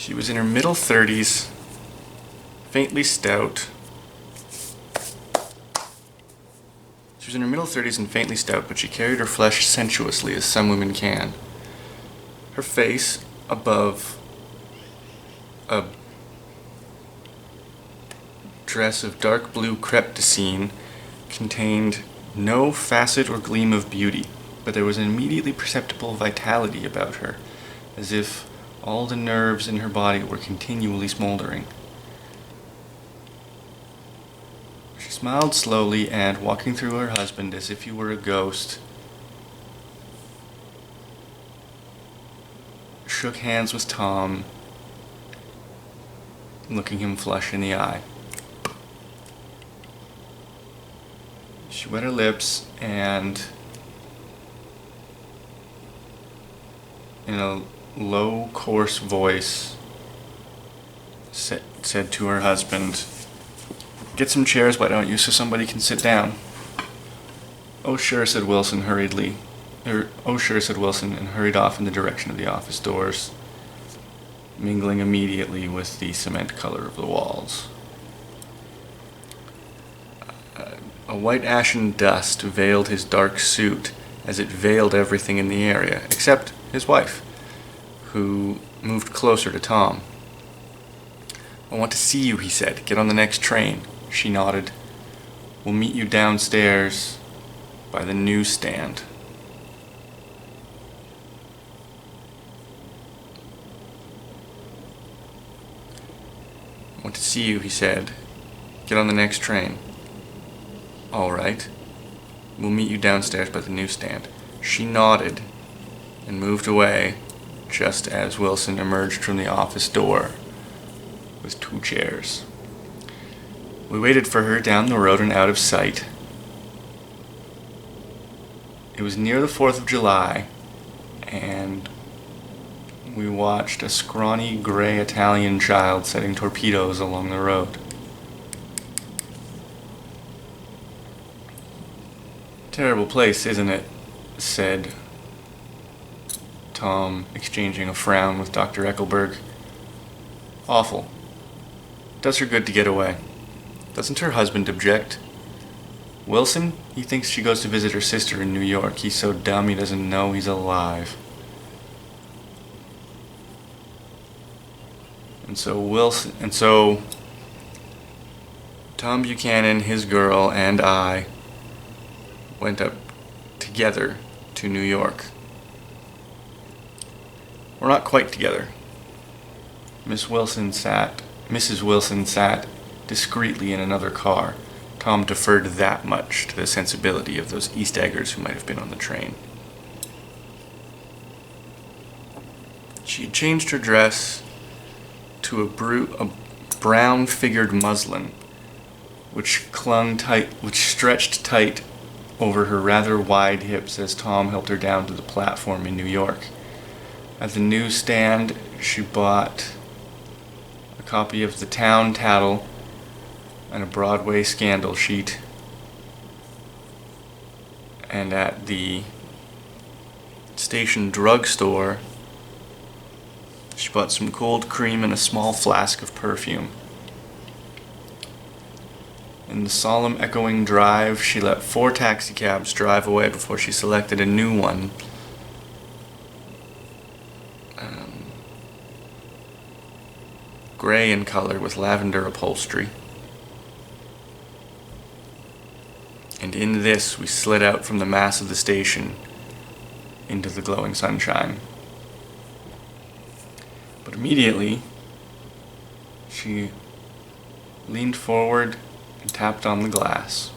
She was in her middle 30s, faintly stout. She was in her middle 30s and faintly stout, but she carried her flesh sensuously, as some women can. Her face, above a dress of dark blue crepe de Chine, contained no facet or gleam of beauty, but there was an immediately perceptible vitality about her, as if all the nerves in her body were continually smoldering. She smiled slowly and, walking through her husband as if he were a ghost, shook hands with Tom, looking him flush in the eye. She wet her lips and, in a low, coarse voice, said to her husband, "Get some chairs, why don't you, so somebody can sit down?" "Oh, sure," said Wilson hurriedly. "Oh, sure," said Wilson, and hurried off in the direction of the office doors, mingling immediately with the cement color of the walls. A white ashen dust veiled his dark suit, as it veiled everything in the area, except his wife, who moved closer to Tom. "I want to see you," he said. "Get on the next train." She nodded. "We'll meet you downstairs by the newsstand." "I want to see you," he said. "Get on the next train." "All right. We'll meet you downstairs by the newsstand." She nodded and moved away just as Wilson emerged from the office door with 2 chairs. We waited for her down the road and out of sight. It was near the 4th of July, and we watched a scrawny gray Italian child setting torpedoes along the road. "Terrible place, isn't it?" said Tom, exchanging a frown with Dr. Eckelberg. "Awful. Does her good to get away. Doesn't her husband object? Wilson, he thinks she goes to visit her sister in New York. He's so dumb he doesn't know he's alive." And so Tom Buchanan, his girl, and I went up together to New York. We're not quite together. Mrs. Wilson sat discreetly in another car. Tom deferred that much to the sensibility of those East Eggers who might have been on the train. She had changed her dress to a brown-figured muslin, which stretched tight over her rather wide hips as Tom helped her down to the platform in New York. At the newsstand, she bought a copy of the Town Tattle and a Broadway scandal sheet. And at the station drugstore, she bought some cold cream and a small flask of perfume. In the solemn, echoing drive, she let 4 taxicabs drive away before she selected a new one. Gray in color with lavender upholstery. And in this, we slid out from the mass of the station into the glowing sunshine. But immediately, she leaned forward and tapped on the glass.